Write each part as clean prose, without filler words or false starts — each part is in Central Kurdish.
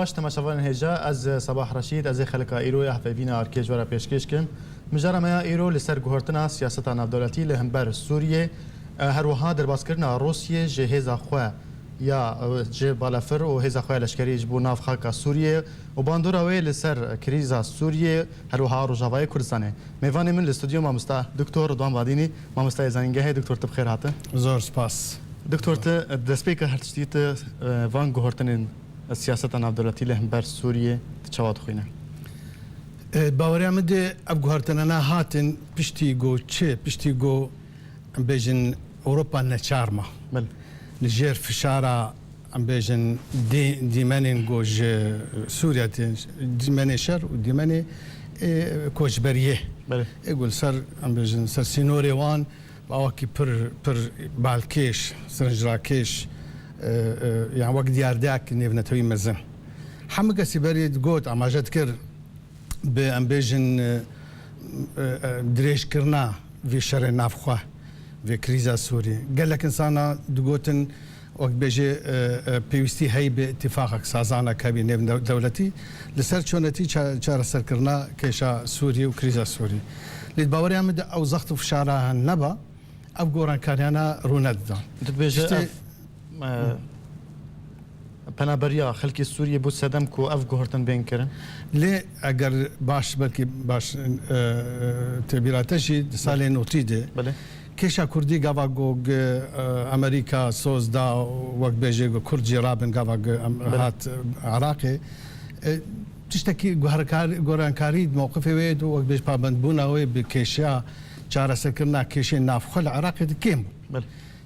باش تماشاوان هجا از صباح رشید از خلق ایرو حفیوینا ارکیج ورا پیشکش کن مجرا ما ایرو لسر گهرتنا سیاست نافدولتی لهمبر سوریه هر وها در باسکرنا روسیه جهاز خو یا جه بالافر و هزا خو لشکری جبو ناف خاک سوریه و باندورا وی لسر کریزا سوریه هر وها روجاوای کردستانه میوان من الاستودیو ما مستا دکتور رضوان بادینی ما مستا زنگه دکتور تب خیر هاته زور سپاس دکتور ته دسپیکر هرتشتیت وان گهرتن سیاست نافدولتی لهمبر سوریه تشوات خوینه باوري عمد أبغارتنا هاتن بشتيجو تشي بشتيجو بيجن أوروبا نشارما بل الجير في شارع عم بيجن ديمانين جوج سوريا ديماني شر وديماني كوج بريه بل يقول سر عم بيجن سر سينوري وان باوكي بر بالكيش سرنجراكيش يعني وقت ديار داك نيفنتوي مزن حمقة سيبري تقول عم جد كر بأم بيجن دريش كرنا في شر نافخوا في كريزا سوري قال لك إنسانا دقوتن وقت بيجي بيوستي هاي باتفاقك سازانا كابي نيف دولتي لسر شونتي شار سر كرنا كيشا سوري وكريزا سوري للباوري عمد أو زغط في شارع النبا أو قوران كاريانا روند دان تبيجي پنابریا خلکی سوریه بود صدم کو اف گهرتن بین کرن ليه اگر باش بلكي باش تبيراتشي سالي نوتيده بله كيشا كردي غافاغو امريكا سوز دا وقت بيجي كردي رابن غافاغ هات عراقي تشتكي غورانكاري موقفي ويد وقت بيج بابند بونا وي بكيشا جارا سكرنا كيشي نافخ العراقي كيم بله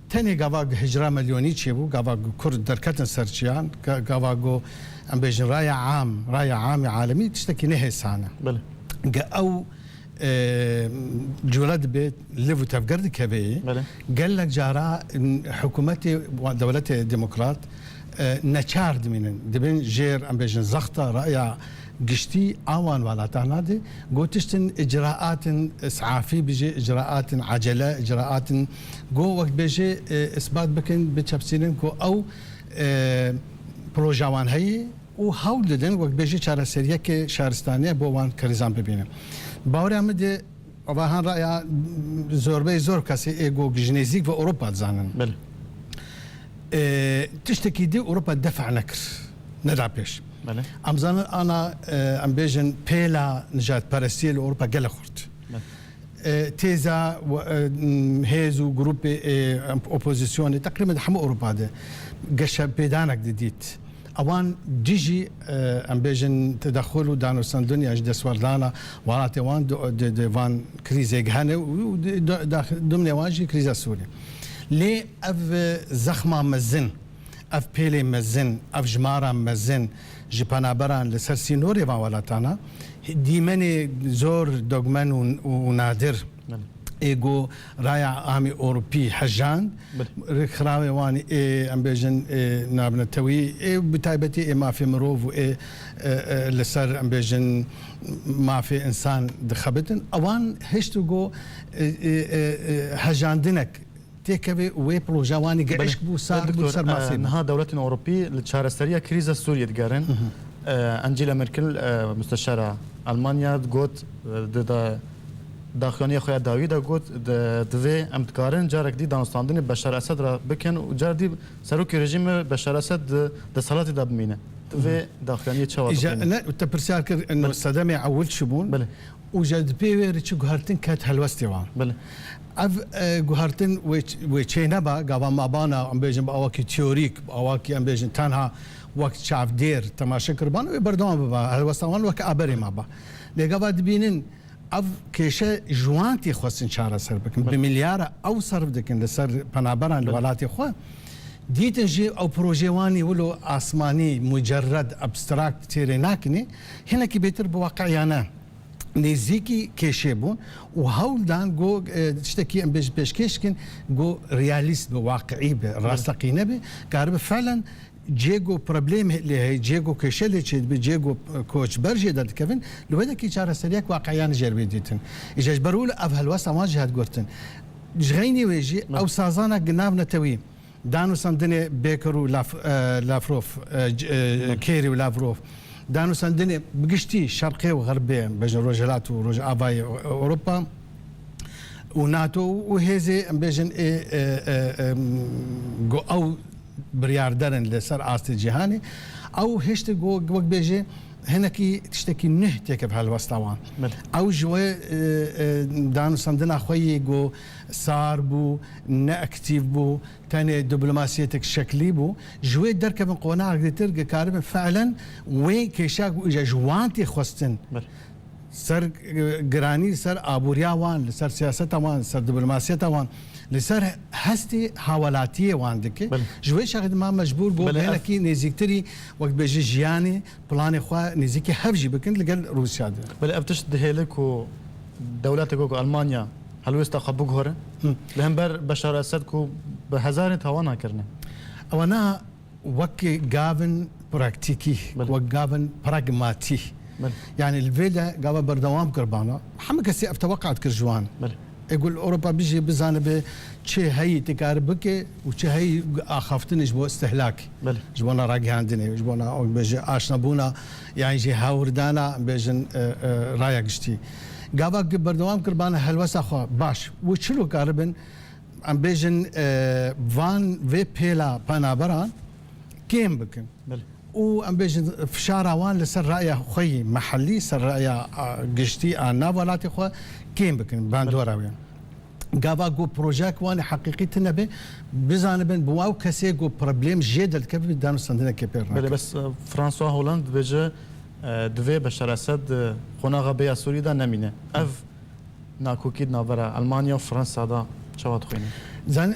تاني غافاغ هجرة مليوني تشيبو غافاغ كرد دركتن سرچيان غافاغو ام بيجن راي عام عالمي تشتكي نهي سانا بله او جولاد بيت ليفو تفقرد كبي بله قال لك جارا حكومتي دولتي ديمقراط نشارد من دبن جير ام بيجن زخطه راي قشتي اوان ولا تعنادي قوتشتن اجراءات اسعافي بيجي اجراءات عجله اجراءات قو وقت بيجي اثبات بكن بتشابسينن كو او بروجوان هي وهاول ددن وقت بيجي شارع سريه كي شهرستانيه بوان كريزان ببينه باوري عمدي وهان رايا زور كاسي ايجو جنيزيك في اوروبا تزانن بله تشتكي دي اوروبا دفع نكر ندع بيش بله امزان انا ام بيجن بيلا نجات بارسيل اوروبا قال خرت تيزا هيزو جروب اوبوزيسيون تقريبا حمو اوروبا ده قش بيدانك جديد اوان ديجي ام بيجن تدخلوا دانو سندونيا اجد سوردانا وراتي وان دو فان كريزي غانه ضمن واجي كريزا سوريا ليه اف زخمه مزن اف بيلي مزن اف جمارة مزن جبانا بران لسر سينوري والاتانا ديماني زور دوغمان ونادر ايجو رايع عامي اوروبي حجان رخراوي واني ام بيجن نابنتوي بتايبتي ما في مروف لسر ام بيجن ما في انسان دخبتن اوان هشتو حجان دينك تيكبي وي بروجواني قاعش بو صار بو ماسين نها دولتنا اوروبي للشهرستريه كريزا سوريا تقارن انجيلا ميركل مستشاره المانيا قلت داخلية خويا داوود قلت دوي ام تقارن جارك دي دانستاندن بشار اسد را بكن وجار دي سروك رژیم بشار اسد د صلاه دبمينه دوي داخلية تشوا انا تبرسيار انه صدمي عول شبون بله وجد بيور تشو غارتن كات هلوستيوان بله اف غهرتن وچينبا غوا مابانا ام بيجن باواكي تيوريك باواكي ام بيجن تنها وقت شاف دير تماشا كربان بردوم با هلوستوان وك ابري مابا لغوا دبينن اف كيشه جوانتي خوسن شارع سر بكن بمليار او صرف دكن لسر بنابران الولاتي خو ديتنجي او بروجيواني ولو اسماني مجرد ابستراكت تيريناكني هنا كي بيتر بواقعيانا نزيكي كيشيبون وهول دان جو تشتكي ام بيش كيشكن جو رياليست بواقعي براسقينه به قارب فعلا جيجو بروبليم اللي هي جيجو كيشلي بجيجو كوتش برجي داد كيفن لو هذا كي شارع سرياك واقعيان جربي ديتن اجاج برول اف هالوسا واجهات قرتن جغيني ويجي او سازانا قناب نتوي دانو سندني بيكر ولافروف كيري ولافروف دانو سندني بقشتي شرقي وغربي بين روجلات وروج افاي اوروبا وناتو وهذه بيجن جو او برياردرن لسر عاصي جهاني او هشت جو وقت بيجي هناكي تشتكي نهتك بهالوسطوان او جوي دانو سندنا خوي جو صار بو ناكتيف بو تاني دبلوماسيتك شكلي بو جوي دركه من قناع تلقى كارب فعلا وين كيشاك اجا جوانتي خوستن سر جراني سر ابوريا وان سر سياسه وان سر دبلوماسيه وان لسر هستي حوالاتيه واندك جوي شغد ما مجبور بو هناكي نزيكتري وقت بيجي جياني بلان خوا نزيكي هفجي بكن لقال روسيا بل ابتشت هيلك و دولتك المانيا هل ويستقبوك هره لهمبر بشار الاسد كو بهزار توانا كرنا وانا وكي جافن براكتيكي وجافن براغماتي يعني الفيلا قابل بردوام كربانا حمك سي اتوقعت كرجوان يقول اوروبا بيجي بزانبه شي هي تكاربك وشي هي اخافتني جبو استهلاك جبونا راقي عندنا جبونا بيجي اشنبونا يعني جي هاوردانا بيجن رايا قشتي قابل بردوام كربانا هلوسا خو باش وشلو كاربن ام بيجن فان في بيلا بانابران كيم بكن وام بيجن في شاروان لسر رايا خوي محلي سر رايا قشتي انا ولاتي خو كيم بكن باندوراوي قابا جو بروجيك واني حقيقي تنبي بزانبن بواو كسي جو بروبليم جدل كيف دانو سندنا كبير بس فرانسوا هولاند بيجي دوی بشار اسد قناغ بیا سوری دا نمینه اف ناکوکید ناورا المانیا و فرانسا دا چواد خوینه زن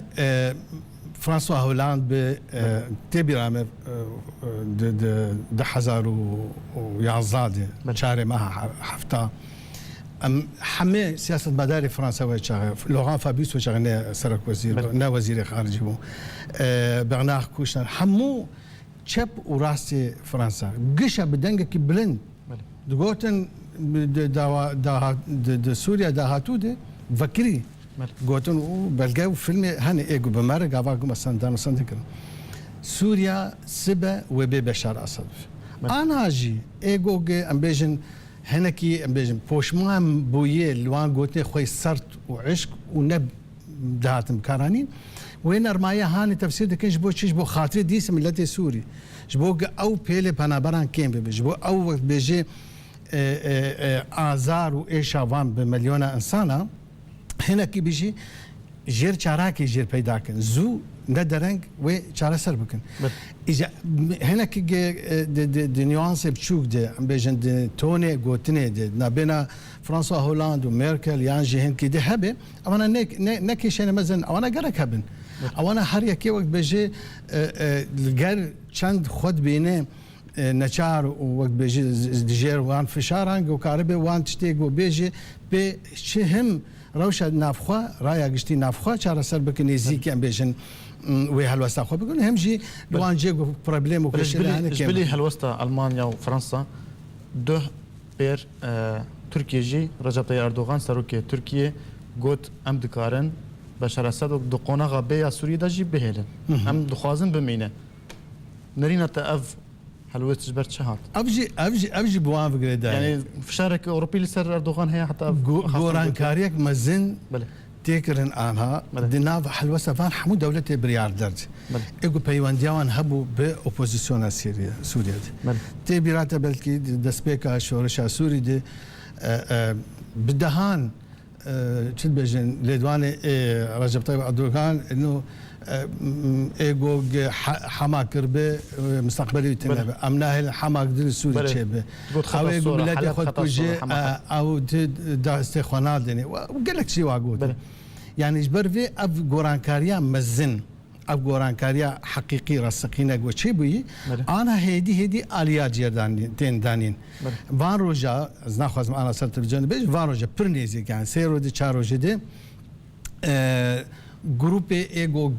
فرانسوا هولاند به تبي رامر ده حزار ويعزاد شاري معها حفتا حمي سياسة مداري فرنسا وشغل لوران فابيس وشغل سرك وزير نا وزير خارجي بو برنار كوشنر حمو شاب وراسي فرنسا قشة بدنجك بلند دقوتن دا سوريا دا هاتو ده فكري قوتن بلقاو فيلم هاني ايجو بمارة قاباقو مثلا دانو سندكر سوريا سبا وبي بشار اسد انا اجي ايجو امبيجن هناكي امبيجن بوشمان بويه لوان قوتني خوي سرت وعشق ونب دهاتم كارانين وين ارمايا هاني تفسير دكن جبو تشي جبو خاطري ديس ملتي سوري جبو او بيلي بانابران كيم جبو او وقت بيجي آزار وإيشافان بمليون إنسانا هناكي بيجي جير شاراكي جير پیدا کن زو ندرنگ و چاره سر بکن إذا هناكي دي نيوانس بتشوك دي بيجن دي توني غوتني دي نابنا فرانسوا هولاند وميركل يانجي هنكي دي هبه أنا نكي شيء مثلا أنا جرك هبن أنا هريا كي وقت بيجي الجر چند خود بينه نچار وقت بيجي ديجير وان فشارانج وكاربي وان تشتيق وبيجي بشهم روشة نافخوا رايا قشتي نافخوا چاره سر بكني زيكي ام بيجن وي هالوستا خو بيقول هم جي لوان جيغو بروبليم وكشي يعني بلي هالوستا المانيا وفرنسا دو بير تركيا جي رجب طيب اردوغان سروكي تركيا قوت ام دكارن بشار اسد دو قونغا بيا سوريا دجي بهلن ام دخوازن بمينه نرينا تاف هلوت جبر شهات ابجي بوان بقريدا يعني في شارك اوروبي لسر اردوغان هي حتى غوران كاريك مزن تيكرن انها دينا حلوسه فان حمود دولتي بريار درج ايغو بيوان ديوان هبو باوبوزيسيون سوريا تي بيراتا بلكي دسبيكا شورشا سوري دي بدهان تشد بجن لدواني رجب طيب اردوغان انه ايغو حما كربه مستقبلي تنبه امناه حما قدر السوري تشبه او ايغو بلاد ياخذ كوجي او دا استخوانات دني وقال لك شيء واقول يعني جبر في اف غورانكاريا مزن اف غورانكاريا حقيقي رسقينا جو شي بي انا هيدي اليات جردان تين دانين فان روجا ناخذ انا صرت بجنب فان روجا برنيزي كان سيرو دي تشارو جدي جروب ايجو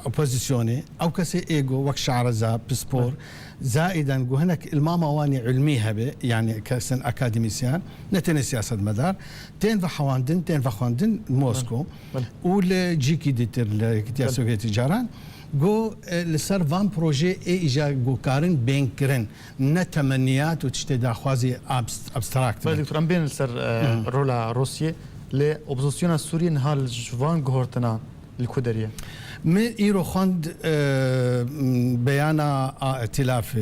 اوبوزيسيوني او كسي ايجو وك شعرزا بسبور زائدا جو هناك الماما واني علمي هبه يعني كسن اكاديميسيان نتن سياسه مدار تين فخواندن موسكو ولا جيكي ديتر الاتحاد السوفيتي جاران جو لسر فان بروجي ايجا جو كارن بين كرن نتمنيات وتشتي خوازي ابستراكت. دكتور ام بين سر رولا روسيا لأوبوزيسيون السوري نهال جوان جهورتنا الكودرية من ايرو خند بيانا ائتلاف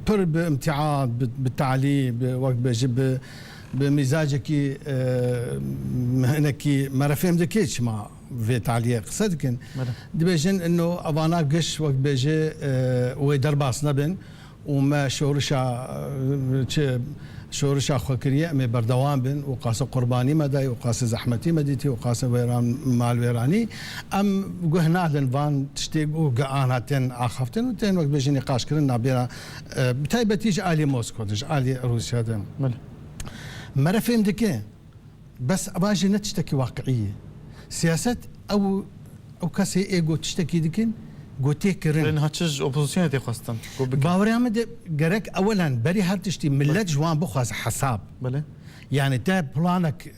بر بامتعاض بالتعليم وقت بجيب بمزاجك هناكي ما رفهم ذكيتش مع في تعليق صدقن دبيجن انه ابانا قش وقت بيجي ويدرباس نبن وما شورشا خوكريه مي بردوان بن وقاس قرباني مدى وقاس زحمتي مديتي وقاس ويران مال ويراني ام قهنا لنفان تشتيقو قاناتين اخفتن وتين وقت بيجي نقاش كرنا بينا بتايبتيج الي موسكو تج الي روسيا دم ما رفهم دكي بس اباجي نتشتكي واقعيه سياسه او كاسي ايجو تشتكي دكين قوتي كرن لان هاتش اوبوزيسيون تي خاصتن باوري عمد جرك اولا بري هل تشتي ملت جوان بخواز حساب بله يعني تا بلانك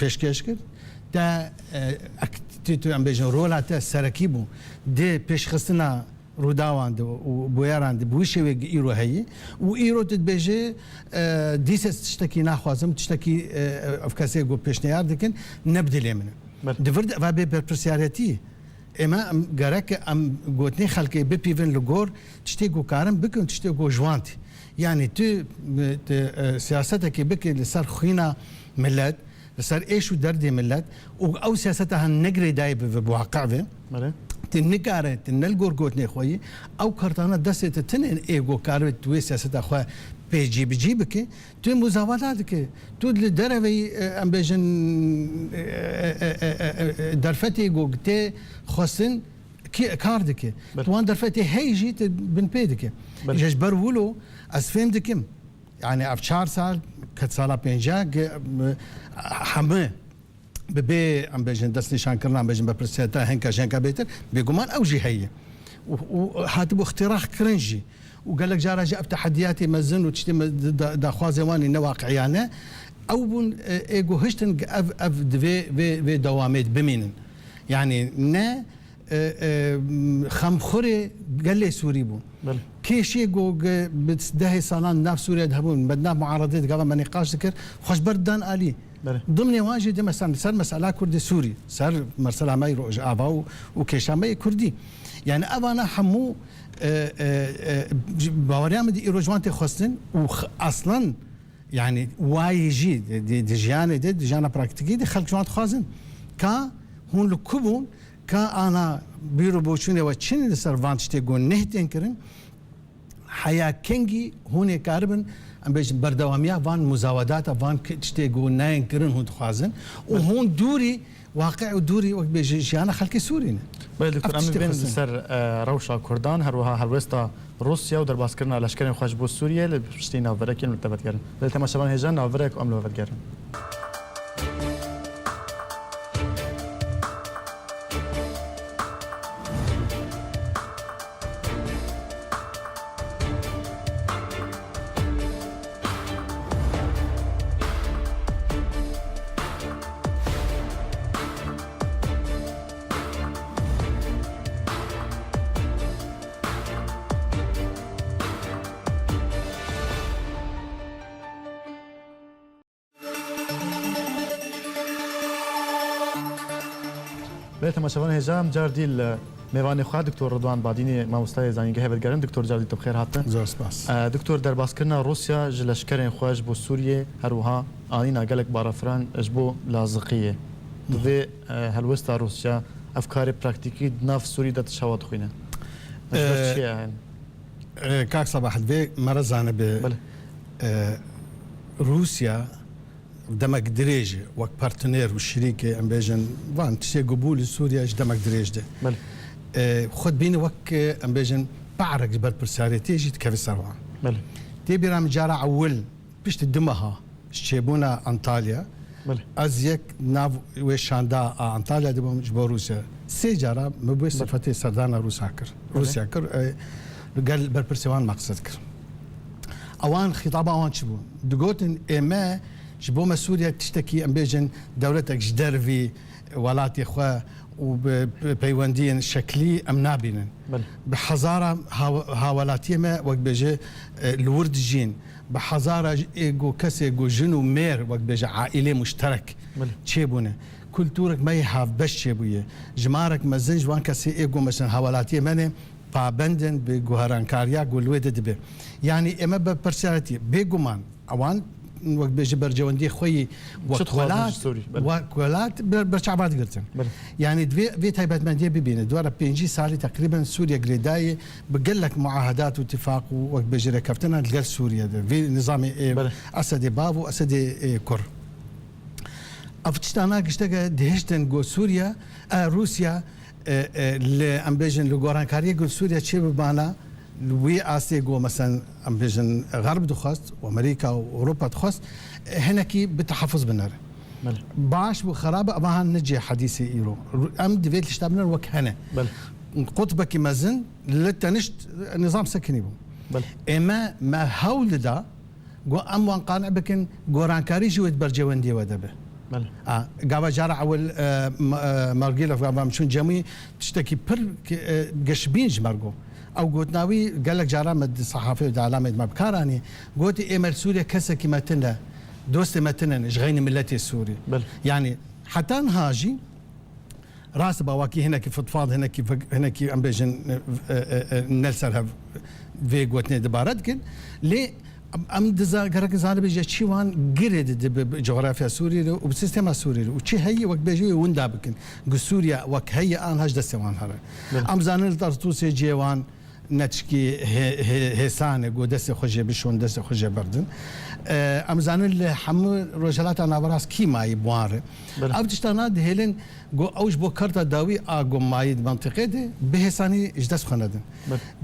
بيشكش كر تا اكتيتو ام بيجن رولا تا سركيبو دي بيشخصنا روداوان وبويران بوشي ايرو هي وايرو تتبيجي ديسس تشتكي ناخوازم تشتكي افكاسي جو بيشنيار دكن نبدل يمن دفرد فابي برسياريتي اما جارك ام قوتني خلقي بيبيفن لغور تشتيقو كارم بكن تشتيقو جوانتي يعني تو سياستك بكي لصار خينا ملات لصار ايشو دردي ملات او سياستها النقري دايب بواقع به تنقارة تنلقور قوتني خوي او كرتانا دست تنين ايغو كارت توي سياستا خو بيجي بجيبك تو مزاولاتك تو لدربي ام بيجن درفتي قوتي خصن كاردك وان درفتي هيجي بن بيدك جاش برولو از فهمتكم يعني افشار سال كت سالا بينجا حمه ببي ام بيجن دس نشان كرنا بيجن ببرسيتا هنكا جنكا بيتر بيقومان او جهيه وهاتبو اختراق كرنجي وقال لك جارا جاب تحدياتي مزن وتشتم دا زواني نواقعيانه او بون ايجو هشتن اف في دوامات بمين يعني نا خمخوري قال لي سوري بون كيشي جو بتدهي صالان ناف سوريا ذهبون بدنا معارضات قبل ما نقاش ذكر خوش بردان الي ضمن واجد مثلا صار مساله كردي سوري صار مرسل عماي روج ابا وكيشامي كردي يعني ابانا حمو باوريام دي ايروجوانتي خصن واصلا يعني وايجي دي جانا براكتيكي دي خلق جوانت خازن كا هون لكبون كا انا بيرو بوشوني وتشين لسرفانت تيقول نهتين كرن حياه كينجي هون كاربن ام بيش بردواميا فان مزاودات فان تشتيقوا ناين كرن هون تخازن وهون دوري واقع ودوري وقت بيجي انا خلقي سورينا بله دكتور امين بين سر روشا كردان هروها هلوستا روسيا ودرباس كرنا لشكرين خوش بو سوريا لبشتينا وفركين مرتبط كرن بله تماشاوان هجان وفرك ام لوفت كرن بله تماشاوان هجام جاردي میوان خواهد دکتور رضوان بادینی مامۆستای زانینگە هێبتگەرن دکتور جاردی تۆ بخێر هاتن زۆر سپاس دکتور دەرباسکردنا رووسیا ji leşkerên xwe ji bo Sûriyê هەروەها ئانîna gelek barafran ji bo laziqiyê divê helwesta Rûsya ev karê praktîkî di nav Sûrî de tişawa dixwîne كاك صباح البيك مرزانة ب روسيا دمك دريج وك بارتنير والشريكة ام بيجن وان تشي قبول سوريا دمك دريج ده خد بيني وك ام بيجن بعرق جبر برساريتي جيت كيف سروان تي برام جارة اول بيش تدمها شيبونا انطاليا ازيك ناف وشاندا انطاليا دبم جبو روسيا سي جارة مبوي صفتي سردانا روسيا كر قال برسوان مقصد كر اوان خطاب اوان شبو دقوتن اما شبو ما سوريا تشتكي ام بيجن دولتك جدرفي ولاتي خوا وبيوندين شكلي ام نابين بحزاره هاولاتيه ما وقت بيجي الورد جين بحزاره ايجو كسي ايجو جنو مير وقت بيجي عائله مشترك تشيبونه كلتورك ما يحاف بش بويه جمارك مزنج وان كسي ايجو مثلا هاولاتيه منه پابندن به گوهرانکاریا گلوید دبه یعنی اما به پرسیارتی بگمان اوان وقت بيجي برجوندي خوي وكولات برشعبات قلتن يعني في تايبات منديه ببين دوار بينجي سالي تقريبا سوريا قريداي بقول لك معاهدات واتفاق وقت بيجي ركبتنا لقال سوريا في نظام اسد بابو اسد كر افتشتانا قشتك دهشتن جو سوريا روسيا ام بيجن لغوران كاري قول سوريا تشي بمعنى وي اسي جو مثلا ام بيجن غرب دخست وامريكا واوروبا دخست هنا كي بتحفظ بالنار باش وخرابه ما نجي حديثي ايرو ام ديفيت شتابنا وك هنا قطبك مازن لتنشت نظام سكني بو اما ما هولدا جو ام وان قانع بكن غوران كاري جوت برجوندي ودبه قابا جارع اول مرقيله قابا مشون جميع تشتكي بر قشبينج مرقو او قلت ناوي قال لك جارا مد صحافي ودا علامه ما بكاراني قلت امل سوريا كسا كما تنا دوست متنا جغين ملتي السوري يعني حتى نهاجي راس بواكي هنا كيف فضفاض هنا كي ام بيجن نلسر في قوتني دبارتكن ليه ام دزا قرك زال بيجي تشيوان قرد بجغرافيا سوريا وبسيستم سوريا وشي هي وقت بيجي وندابكن سوريا وك هي ان هاج دسوان هذا ام زانل ترتوس جيوان نتشكي هسانه قدس خوجه بشون دس خوجه بردن ام زانل حمو رجلات انا براس كي ماي بوار ابتشتاناد هيلن جو اوج بو كرتا داوي اغو ماي منطقه دي بهساني اجدس خندن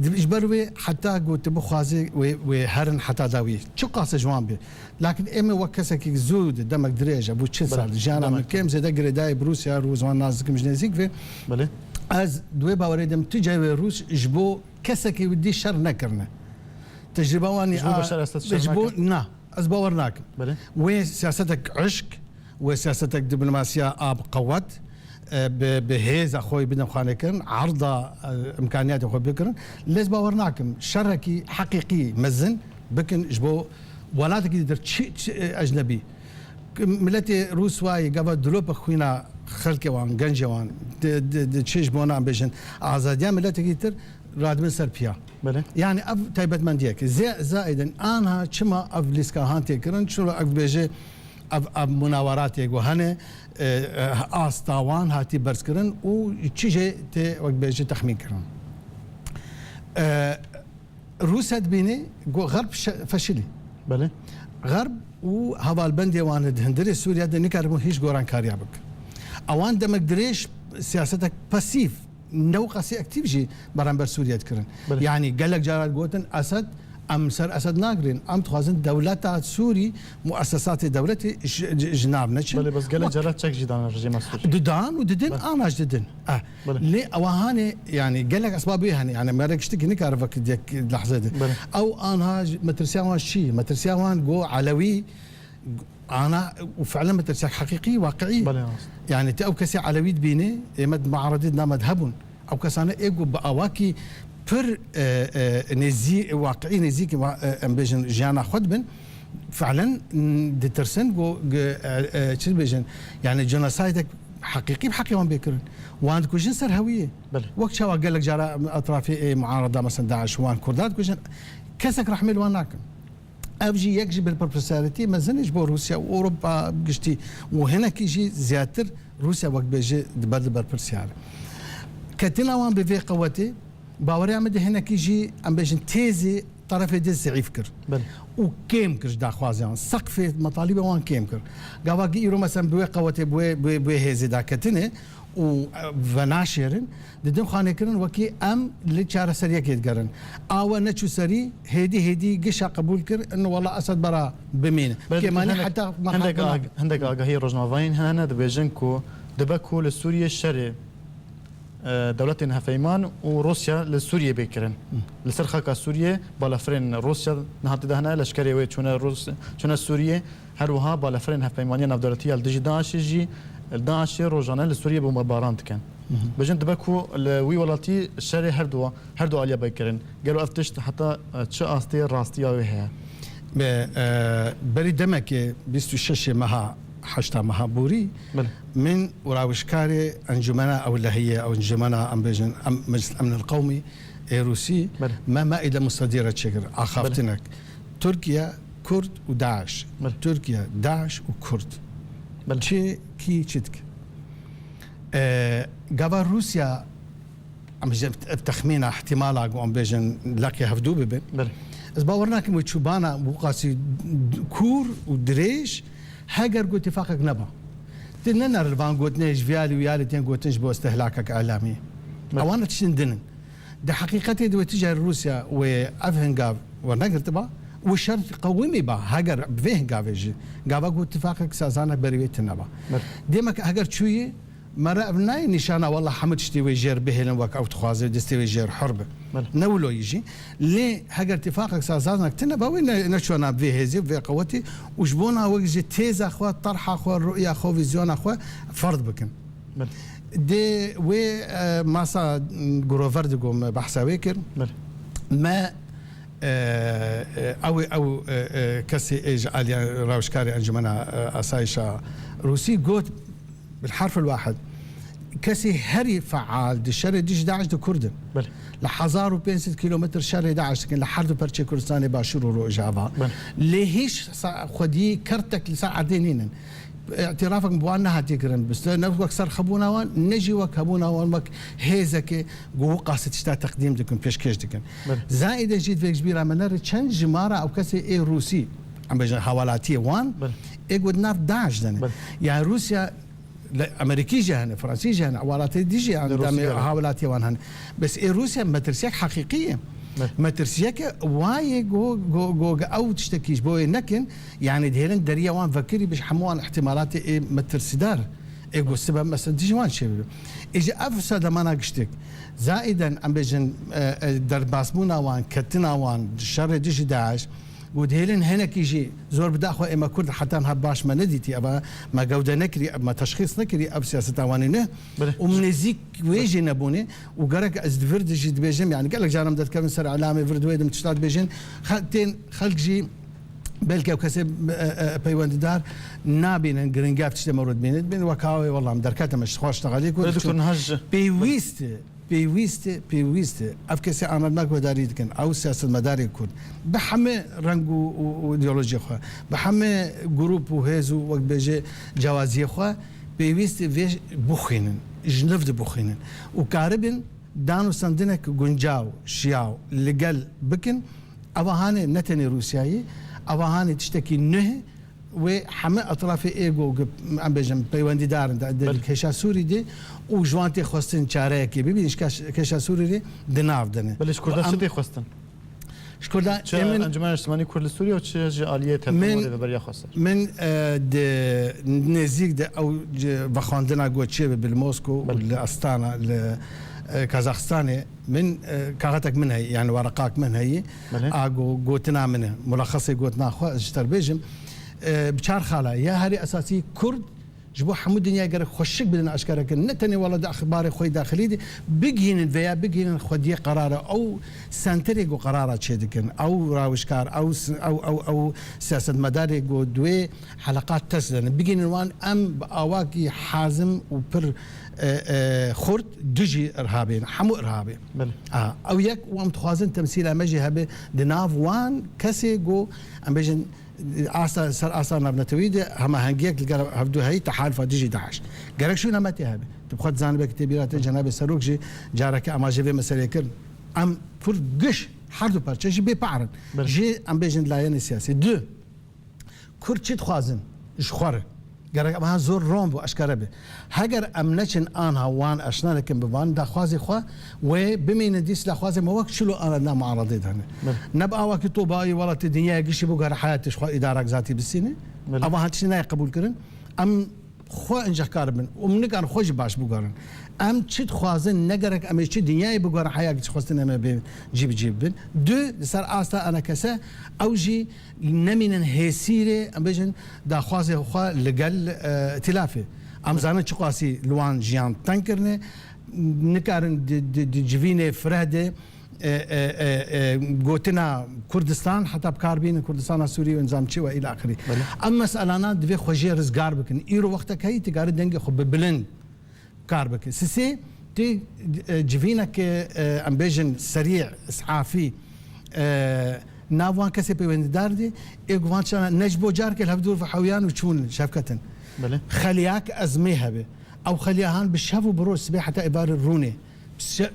اجبروي حتى قلت بخازي وهرن حتى داوي شو قاس جوان بي لكن امي وكسك زود دمك دريجه بو تشسال جانا من كم زي دقري داي بروسيا روزوان نازك مجنزيك في بله از دوي باوردم تجاوي روس جبو كسك ودي شر نكرنا تجربه واني جبو نا از باورناك وسياستك عشق وسياستك دبلوماسيه اب قوت بهيز اخوي بدنا خانكن عرضه امكانيات اخوي بكرن ليش باورناكم شركي حقيقي مزن بكن جبو ولا تقدر شيء اجنبي ملتي روس واي قبل دلوب اخوينا خلكي وان جنجوان تشيش بونا بيجن ازاديا ملتي كتر راد من سربيا يعني اف تايبت منديك زائدا انا كما اف ليسكا هانتي كرن شو اف بيجي اف مناورات وهنا استاوان هاتي برس كرن وتشيجي تي وقت بيجي تخمين كرن روسيا تبيني غرب فشلي بله غرب وهذا البندي وان هندري سوريا دنيكارمو هيش غوران كاريابك اوان دمك دريش سياستك باسيف نوقسي اكتيفجي برامبر سوريا تكرن يعني قال لك جارات قوتن اسد ام سر اسد ناقرين ام تخازن دولات سوري مؤسسات دولتي جناب نتش بس قال لك جارات تشك جدان الرجيم السوري ددان وددن انا جدن ليه اوهاني يعني قال لك اسباب يعني ما ركشتك نك اعرفك ديك اللحظه دي او انا مترسيوان شيء مترسيوان جو علوي انا وفعلا مترسيك حقيقي واقعي يعني او كسي علوي بيني مد معارضتنا مذهبون او كسانه ايجو باواكي بر نزي واقعي نزيك ام بيجن جانا خدبن فعلا دترسن جو تشل بيجن يعني جنوسايدك حقيقي بحقي وان بيكرن وان كوجن سر هويه وقت شو قال لك جرى اطرافي معارضه مثلا داعش وان كردات كوجن كسك رحمل واناكم ابجي يكجي بالبروفيسوريتي ما زنج بو روسيا واوروبا قشتي وهنا كيجي زياتر روسيا وقت بيجي دبر برسيار كتنا وان بفي قوتي باوري عمد هنا كيجي ام بيجن تيزي طرف دز يفكر وكيم كرش دا خوازيان سقف مطالبه وان كيم كر قواقي يرو مثلا بوي قوتي بوي هيزي دا كتنه وفناشيرن ددن خانه كرن وكي ام لچاره سريه كيتقرن او نچو سري هدي قشا قبول كر انه والله اسد برا بمين كمان حتى عندك هي روجنافاين هنا دبيجنكو دبكو لسوريا الشري دولتنا هفيمان وروسيا لسوريا بكرن لسرخك سوريا بالافرين روسيا نهات دهنا لشكري وي شونا روس شونا سوريا هروها بالافرين هفيمانيه نفدولتيه الدجي داعش جي الداعش روجانا لسوريا بمبارانت كان بجن دبكو وي ولاتي الشارع هردو عليا بيكرن قالوا افتشت حتى تشا استي راستي او هي بري دمك 26 مها حشتا مها بوري من وراوشكاري انجمنا او اللي هي او انجمنا ام بيجن مجلس الامن القومي روسي ما الى مستديره شكر اخافتنك تركيا كرد وداعش تركيا داعش وكرد شي كي تشتك قبل روسيا عم بتخمين احتمال عم بيجن لقي هفدو ببن بس باورناك وتشوبانا بوقاسي كور ودريش هاجر قلت اتفاقك نبا تننا رلفان قلت نيج فيالي ويالي تين قلت نجبو استهلاكك اعلامي اوانا تشندن ده حقيقتي دو تجاه روسيا وافهنغاف ونقر تبا والشرط قومي با هاجر بفيه غافيجي غافا قلت اتفاقك سازانا بريويت نبا ديما هاجر شويه مرة بناي نشانة والله حمد شتي جير بهلن وك أو تخازي دستي جير حرب نولو يجي ليه هاجر اتفاقك سازازنا كتنا باوي نشونا بفيه هزي بفيه قوتي وجبونا وجه تيزا أخوة طرح أخوة الرؤية أخوة فيزيون أخوة فرض بكن دي و ماسا جروفرد قوم بحثا ويكر ما أو كسي إيج علي راوشكاري أنجمنا أسايشا روسي قوت بالحرف الواحد كسي هري فعال دي شري ديش داعش دي كردن لحزار وبين كيلومتر شري داعش لكن لحردو برشي كردستاني باشور ورو إجابة ليهيش خدي كرتك لساعدينين اعترافك بوانا هاتيكرن بس نفسك صار خبونا وان نجي وكبونا وان وك هيزك قوقا ستشتا تقديم دكن بيشكيش دكن زائدا جيت في كبيرة منار تشان جمارة أو كسي إيه روسي عم بيجي حوالاتي وان إيه قد ناف داعش دن يعني روسيا امريكي جهنه فرنسي جهنه عوالات ديجي عندما حاولات يوانهن بس روسيا ما ترسيك حقيقيه ما ترسيك واي جو او تشتكيش بوي نكن يعني دهلن دريا وان فكري باش حموان احتمالات ما ترسدار ايغو السبب مثلا تيجي وان شي اجي افسد ما ناقشتك زائدا ام بيجن درباسمونا وان كتنا وان شر ديجي داعش ودهلن هناك يجي زور بدا اخو اما كرد حتى باش ما نديتي ابا ما جوده نكري ما تشخيص نكري اب سياسه اوانينه ومنزيك ويجي نبوني وقرك ازدفرد جي بيجم يعني قال لك جانم دات كم سر علامه فرد ويدم تشتات بيجن خلتين خلق جي بلكي وكسب بيوند دار نابين جرينجاف تشتمرد بين وكاوي والله مدركات مش خوش تغاليك بيويست افكسي عمل ماكو داري كان او سياسه مداري كون بحمي رنج وايديولوجيا خو بحمي جروب وهزو وقت بيجي جوازي خو بيويست فيش بوخينن جنفد بوخينن وكاربن دانو سندنك جونجاو شياو لقال بكن ابهاني نتني روسياي ابهاني تشتكي نه وحمى اطراف ايجو عم بيجم بيوندي دار الكيشا سوري دي وجوانتي خوستن شاركي ببينش كيشا سوري دي دناف دنه بلش كرداش تي خوستن شكرا من انجمن اجتماعي كرد سوريا وتشي اليات من بريا خسر من نزيك ده او بخاندنا غوتشي بالموسكو والاستانا كازاخستاني من كاغتك منها يعني ورقاك منها هي اغو غوتنا منها ملخصي غوتنا خو اشتر بيجم بشار خاله يا هري اساسي كرد جبو حمود دنيا قال خوشك بدنا اشكرك نتني والله اخباري خوي داخلي دي بيجين فيا بيجين خدي قراره او سنتريغو قرارات شدكن او راوشكار او سياسه مداري جو دوي حلقات تسلن بيجين وان ام اواكي حازم وبر خرد دجي ارهابين حمو ارهابي او يك وام تخازن تمثيل مجي هبه دناف وان كسي جو ام بيجن آسا سر آسا نبنتويد هما هنجيك الجرا هبدو هاي تحالف ديجي داعش جرك شو نمتي هبه تبخد زانبك تبيرات جناب السروق جي جارك أما جي مسألة كرن أم فرقش حردو برشة بيبعرن جي أم بيجن لاين سياسي دو كرتشيت خوازن إشخوره جرك أما زور روم بو أشكربه هجر أمنشن أنا وان أشنا لكن بوان دا خوازي خوا وبمين ديس لخوازي ما وقت شلو أنا نا معارضي هنا نبقى وقت طوباي ولا الدنيا قش بوجر حياتي خوا إدارة ذاتي بالسنة أما هاتشنا قبول كرن أم خوا إنجح كاربن ومنك خوش باش بوجرن أم تشد خوازن نجرك أم تشد دنياي بوجر حياتي خوازن أم جيب بن دو صار أستا أنا كسا أوجي نمين هسيرة أم بيجن دا خوازي خوا لقل تلافه أم زانه چقاسي لوان جيان تنكرنه نکارن جوینه فرهده گوتنا کردستان حتی بکاربین کردستان سوری و انزام چی و الى آخری. اما مسئله دوی خوشی رزگار بکن. ایرو وقتا که تجاری دنگ خوب بلند کار بکن. سه تی جوینه که ام بیشن سریع اسعافی ناوان کسی پیونددار دی ایگوان چند نجبو جار که الهفدور فحویان و چون شفکتن. خلیاک ازمیه به او خلیاهان بشافو بروس به حتی عبارة الرونه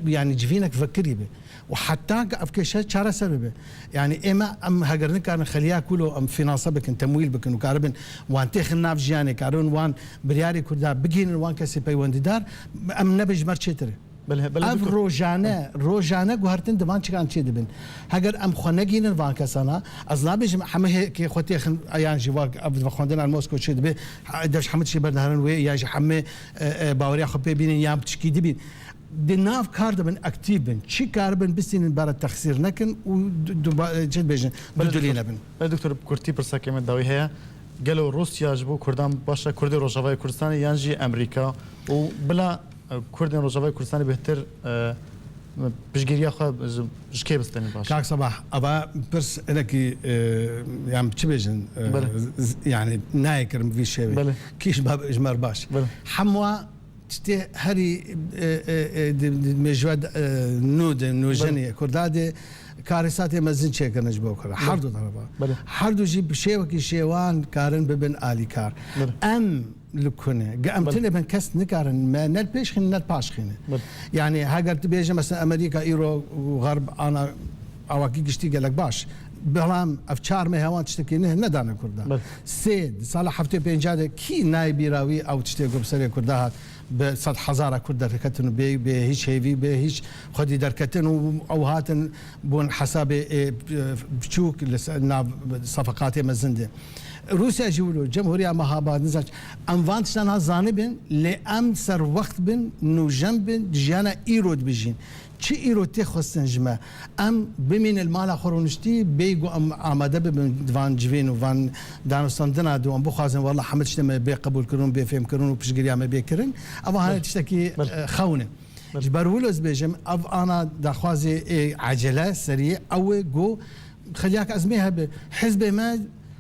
يعني جفينك فكري به وحتى افكشات شارع سببه يعني اما ام هاجرن كان خليها كله ام في ناصبك تمويل بك وكاربن وان تخ ناف جاني كارون وان برياري كردا بجين وان كسي بيونددار ام نبج مرشتري اف روجانه گوهرتن دوان چکان چی دبن هاگر ام خونگین وان کسانا از نابج همه که خوتی خن ایان جواک اب خوندن الموسکو چی دبه داش حمد شي بردهرن و یا همه باوریا خو ببینن یا چکی دبین دناف كاردبن اكتيبن شي كاربن بسين بار التخسير نكن و جد بيجن بدولينا بن دكتور كورتي برسا كمان داوي هي قالوا روسيا جبو كردان باشا كردي روجافاي كردستان يانجي امريكا وبلا كردي روجافاي كردستان بهتر بشجيريا خو جكي بستني باشا كاك صباح ابا برس انك يعني تشبيجن يعني نايكر في شيء كيش باب اجمار باش حموا تشتي هري مجود نود نوجني كرداده كارثات مزن شيء كنج بوكره حردو طلبا حردو جيب شيء وكي شيوان كارن ببن آلي كار ام لكونه قام تنبن كس نكارن ما نل بيش خن نل باش خن يعني هاجر تبيجي مثلا امريكا ايرو وغرب انا اواكي قشتي قالك باش بلام افشار ما هوان تشتكي نه ندانا كردا سيد صالح حفتي بينجاده كي نايبي راوي او تشتكي بسري كردها بصد حزارة كرد ركتن به هیچ هیوی به هیچ خودی درکتن و او هاتن بون حساب بچوك لنا صفقات مزنده روسيا جولو جمهورية مهابات نزاج ام وانتشتان ها زانبن لام سر وقت بن نو جنبن جيانا ايرود بجين چی ایروتی خواستن جمع ام بمین المال خورونشتی بیگو ام آماده ببین وان جوین و وان دانستان دنادو ام بخوازن والله حمد شتم بی قبول کرون بی فهم کرون و پشگیری ام بی کرن اما هنر تشتکی خونه جبرولوز بیجم اف انا دخوازی عجله سریع او جو خلیاک ازمیه به حزب ما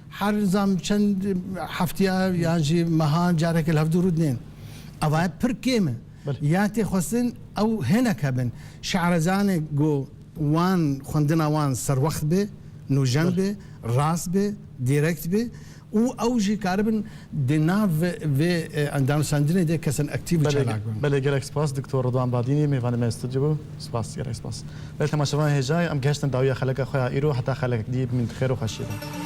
هر نظام چند هفتیا یعنی مهان جارک الهفدورود نین اما پر کیمه یاتی خواستن او هنک هبن شعرزان جو وان خوندنا وان سر وقت به نوجن به راس به دایرکت به او اوجی کاربن دناو و اندام سندنه ده کسان اکتیو چلاک بن بله گرک سپاس دکتور رضوان بادینی میوان ما استودیو سپاس گرک سپاس بله تماشاوان هجای ام گشتن داویا خلق خویا ایرو حتی خلق دیب من خیر و خشیده